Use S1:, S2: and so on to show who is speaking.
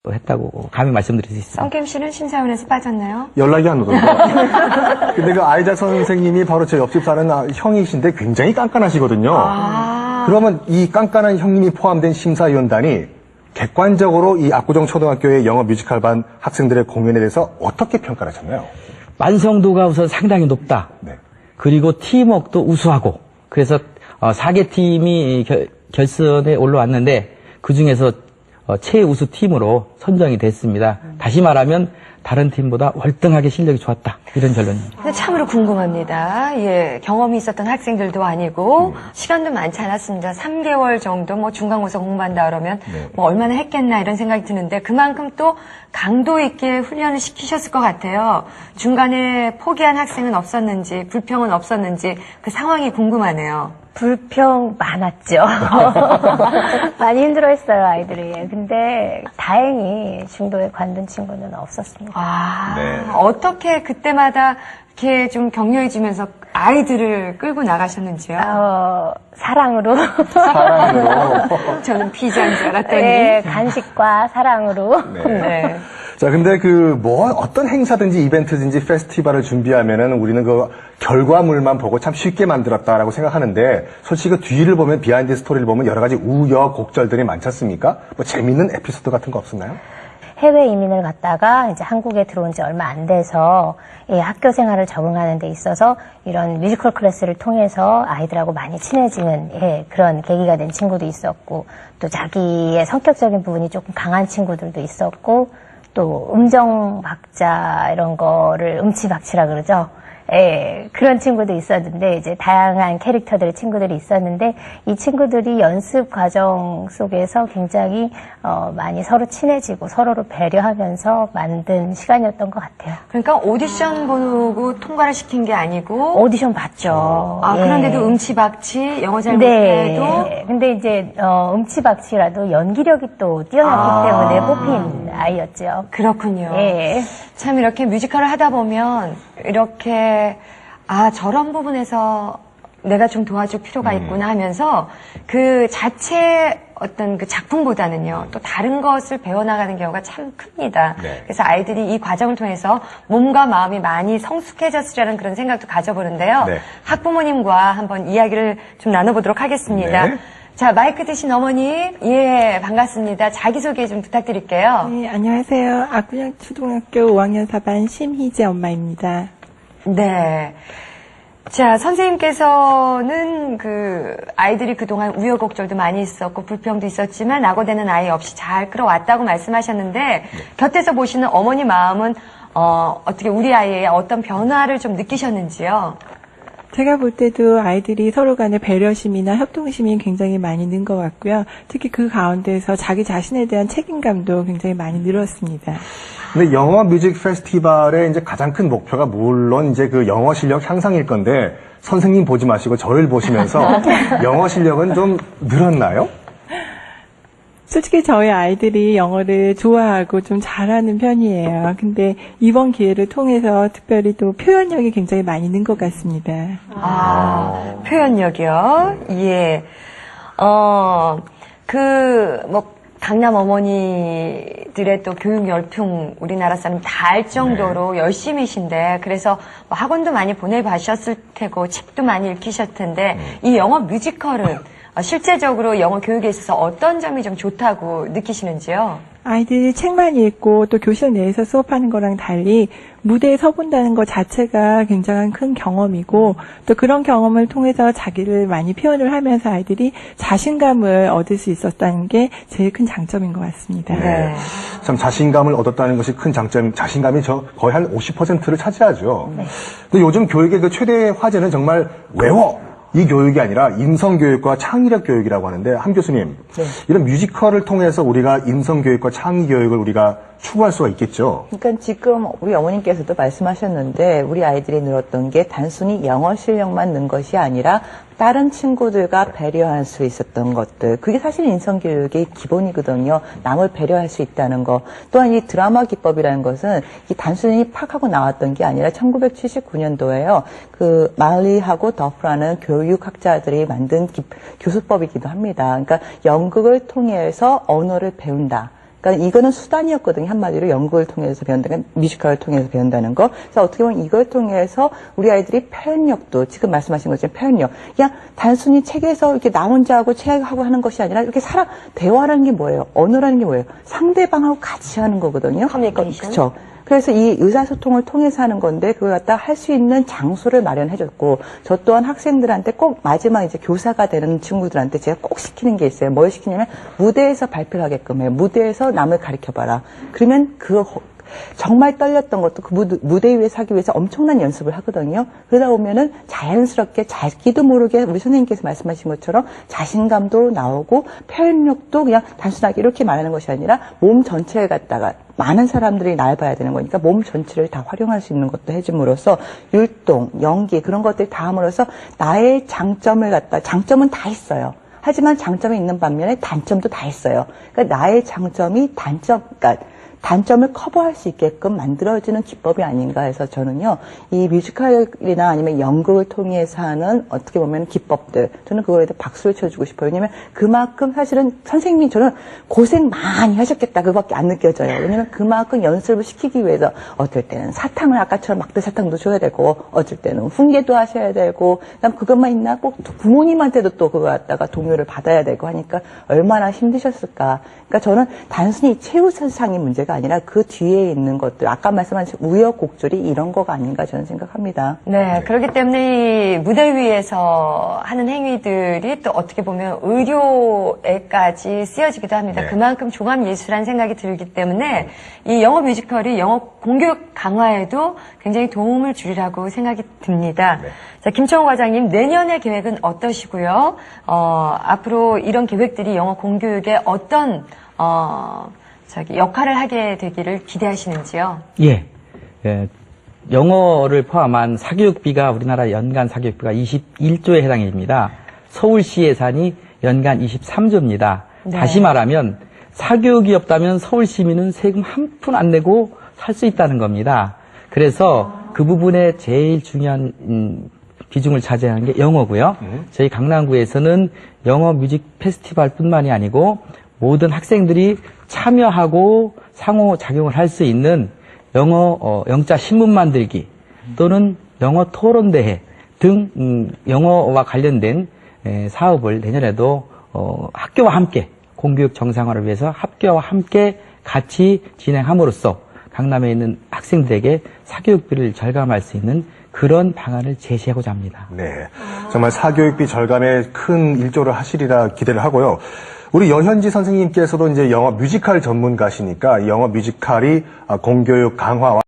S1: 또 했다고 감히 말씀드릴 수 있습니다.
S2: 성김 씨는 심사위원회에서 빠졌나요?
S3: 연락이 안 오던데. 근데 그 아이작 선생님이 바로 제 옆집 사는 형이신데 굉장히 깐깐하시거든요. 그러면 이 깐깐한 형님이 포함된 심사위원단이 객관적으로 이 압구정 초등학교의 영어 뮤지컬반 학생들의 공연에 대해서 어떻게 평가를 하셨나요?
S1: 완성도가 우선 상당히 높다.
S3: 네.
S1: 그리고 팀워크도 우수하고, 그래서 4개 팀이 결선에 올라왔는데 그중에서 최우수 팀으로 선정이 됐습니다. 다시 말하면 다른 팀보다 월등하게 실력이 좋았다, 이런 결론입니다.
S2: 근데 참으로 궁금합니다. 예, 경험이 있었던 학생들도 아니고 시간도 많지 않았습니다. 3개월 정도 뭐 중간고사 공부한다 그러면 뭐 얼마나 했겠나 이런 생각이 드는데 그만큼 또 강도 있게 훈련을 시키셨을 것 같아요. 중간에 포기한 학생은 없었는지 불평은 없었는지 그 상황이 궁금하네요.
S4: 불평 많았죠. 많이 힘들어했어요, 아이들이. 근데 다행히 중도에 관둔 친구는 없었습니다.
S3: 네.
S2: 어떻게 그때마다 이렇게 좀 격려해주면서 아이들을 끌고 나가셨는지요?
S4: 사랑으로.
S3: 사랑으로.
S2: 저는 피자인 줄 알았더니.
S4: 네, 간식과 사랑으로.
S2: 네.
S3: 자, 근데 어떤 행사든지 이벤트든지 페스티벌을 준비하면은 우리는 그 결과물만 보고 참 쉽게 만들었다라고 생각하는데 솔직히 그 뒤를 보면 비하인드 스토리를 보면 여러 가지 우여곡절들이 많지 않습니까? 뭐 재밌는 에피소드 같은 거 없었나요?
S4: 해외 이민을 갔다가 이제 한국에 들어온 지 얼마 안 돼서 학교 생활을 적응하는 데 있어서 이런 뮤지컬 클래스를 통해서 아이들하고 많이 친해지는 그런 계기가 된 친구도 있었고 또 자기의 성격적인 부분이 조금 강한 친구들도 있었고 또 음정 박자 이런 거를 음치박치라 그러죠. 그런 친구도 있었는데 이제 다양한 캐릭터들의 친구들이 있었는데 이 친구들이 연습 과정 속에서 굉장히 많이 서로 친해지고 서로를 배려하면서 만든 시간이었던 것 같아요.
S2: 그러니까 오디션 보고 통과를 시킨 게 아니고
S4: 오디션 봤죠.
S2: 그런데도 음치박치 영어 잘
S4: 네.
S2: 못해도
S4: 근데 이제 음치박치라도 연기력이 또 뛰어났기 때문에 뽑힌 아이였죠.
S2: 그렇군요.
S4: 예.
S2: 참 이렇게 뮤지컬을 하다 보면 이렇게 저런 부분에서 내가 좀 도와줄 필요가 있구나 하면서 그 자체 어떤 그 작품보다는요 또 다른 것을 배워나가는 경우가 참 큽니다.
S3: 네.
S2: 그래서 아이들이 이 과정을 통해서 몸과 마음이 많이 성숙해졌으리라는 그런 생각도 가져보는데요.
S3: 네.
S2: 학부모님과 한번 이야기를 좀 나눠보도록 하겠습니다.
S3: 네.
S2: 자, 마이크 드신 어머니, 반갑습니다. 자기소개 좀 부탁드릴게요.
S5: 네, 안녕하세요. 압구정 초등학교 5학년 4반 심희재 엄마입니다.
S2: 네. 자, 선생님께서는 아이들이 그동안 우여곡절도 많이 있었고 불평도 있었지만 낙오되는 아이 없이 잘 끌어왔다고 말씀하셨는데 곁에서 보시는 어머니 마음은 어떻게 우리 아이의 어떤 변화를 좀 느끼셨는지요?
S5: 제가 볼 때도 아이들이 서로 간의 배려심이나 협동심이 굉장히 많이 는 것 같고요. 특히 그 가운데서 자기 자신에 대한 책임감도 굉장히 많이 늘었습니다.
S3: 근데 영어 뮤직 페스티벌의 이제 가장 큰 목표가 물론 이제 그 영어 실력 향상일 건데 선생님 보지 마시고 저를 보시면서 영어 실력은 좀 늘었나요?
S5: 솔직히 저희 아이들이 영어를 좋아하고 좀 잘하는 편이에요. 근데 이번 기회를 통해서 특별히 또 표현력이 굉장히 많이 는 것 같습니다.
S2: 표현력이요? 예. 강남 어머니들의 또 교육 열풍 우리나라 사람 다 알 정도로 열심히신데 그래서 학원도 많이 보내봐셨을 테고 책도 많이 읽히셨을 텐데 이 영어 뮤지컬은 실제적으로 영어 교육에 있어서 어떤 점이 좀 좋다고 느끼시는지요?
S5: 아이들이 책만 읽고 또 교실 내에서 수업하는 거랑 달리 무대에 서본다는 것 자체가 굉장한 큰 경험이고 또 그런 경험을 통해서 자기를 많이 표현을 하면서 아이들이 자신감을 얻을 수 있었다는 게 제일 큰 장점인 것 같습니다.
S3: 네. 참 자신감을 얻었다는 것이 큰 장점, 자신감이 거의 한 50%를 차지하죠. 근데 요즘 교육의 그 최대 화제는 정말 외워! 이 교육이 아니라 인성교육과 창의력 교육이라고 하는데 함 교수님, 이런 뮤지컬을 통해서 우리가 인성교육과 창의교육을 우리가 추구할 수가 있겠죠.
S6: 그러니까 지금 우리 어머님께서도 말씀하셨는데 우리 아이들이 늘었던 게 단순히 영어 실력만 는 것이 아니라 다른 친구들과 배려할 수 있었던 것들. 그게 사실 인성교육의 기본이거든요. 남을 배려할 수 있다는 거. 또한 이 드라마 기법이라는 것은 이 단순히 팍 하고 나왔던 게 아니라 1979년도에요. 그 말리하고 더프라는 교육학자들이 만든 교수법이기도 합니다. 그러니까 연극을 통해서 언어를 배운다. 그러니까 이거는 수단이었거든요. 한마디로 연극을 통해서 배운다는, 뮤지컬을 통해서 배운다는 거. 그래서 어떻게 보면 이걸 통해서 우리 아이들이 표현력도, 지금 말씀하신 것처럼 표현력, 그냥 단순히 책에서 이렇게 나 혼자 하고 책하고 하는 것이 아니라 이렇게 대화라는 게 뭐예요? 언어라는 게 뭐예요? 상대방하고 같이 하는 거거든요.
S2: 커뮤니케이션.
S6: 그렇죠. 그래서 이 의사소통을 통해서 하는 건데 그걸 갖다 할 수 있는 장소를 마련해줬고, 저 또한 학생들한테 꼭 마지막 이제 교사가 되는 친구들한테 제가 꼭 시키는 게 있어요. 뭘 시키냐면 무대에서 발표를 하게끔 해요. 무대에서 남을 가르쳐봐라. 그러면 정말 떨렸던 것도 그 무대 위에서 하기 위해서 엄청난 연습을 하거든요. 그러다 보면은 자연스럽게 자기도 모르게 우리 선생님께서 말씀하신 것처럼 자신감도 나오고 표현력도 그냥 단순하게 이렇게 말하는 것이 아니라 몸 전체를 갖다가 많은 사람들이 날 봐야 되는 거니까 몸 전체를 다 활용할 수 있는 것도 해줌으로써 율동, 연기 그런 것들이 다 함으로써 나의 장점은 다 있어요. 하지만 장점이 있는 반면에 단점도 다 있어요. 그러니까 나의 장점이 단점을 커버할 수 있게끔 만들어지는 기법이 아닌가 해서 저는요, 이 뮤지컬이나 아니면 연극을 통해서 하는 어떻게 보면 기법들, 저는 그거에 대해 박수를 쳐주고 싶어요. 왜냐면 그만큼 사실은 선생님이 저는 고생 많이 하셨겠다, 그거밖에 안 느껴져요. 왜냐면 그만큼 연습을 시키기 위해서 어떨 때는 사탕을 아까처럼 막대 사탕도 줘야 되고, 어쩔 때는 훈계도 하셔야 되고, 그다음 그것만 있나 꼭 부모님한테도 또 그거 갖다가 동요를 받아야 되고 하니까 얼마나 힘드셨을까. 그러니까 저는 단순히 최우선상의 문제가 아니라 그 뒤에 있는 것들, 아까 말씀하신 우여곡절이 이런 거가 아닌가 저는 생각합니다.
S2: 네, 그렇기 때문에 이 무대 위에서 하는 행위들이 또 어떻게 보면 의료에까지 쓰여지기도 합니다.
S3: 네.
S2: 그만큼 종합예술이라는 생각이 들기 때문에 이 영어 뮤지컬이 영어 공교육 강화에도 굉장히 도움을 주리라고 생각이 듭니다.
S3: 네.
S2: 자, 김청호 과장님, 내년의 계획은 어떠시고요? 앞으로 이런 계획들이 영어 공교육에 어떤 역할을 하게 되기를 기대하시는지요?
S1: 예. 영어를 포함한 사교육비가 우리나라 연간 사교육비가 21조에 해당됩니다. 서울시 예산이 연간 23조입니다.
S2: 네.
S1: 다시 말하면 사교육이 없다면 서울 시민은 세금 한 푼 안 내고 살 수 있다는 겁니다. 그래서 그 부분에 제일 중요한 비중을 차지하는 게 영어고요. 저희 강남구에서는 영어 뮤직 페스티벌뿐만이 아니고 모든 학생들이 참여하고 상호작용을 할 수 있는 영자 신문 만들기 또는 영어 토론대회 등 영어와 관련된 사업을 내년에도 학교와 함께 공교육 정상화를 위해서 학교와 함께 같이 진행함으로써 강남에 있는 학생들에게 사교육비를 절감할 수 있는 그런 방안을 제시하고자 합니다.
S3: 네. 정말 사교육비 절감에 큰 일조를 하시리라 기대를 하고요. 우리 여현지 선생님께서도 이제 영어 뮤지컬 전문가시니까 영어 뮤지컬이 공교육 강화와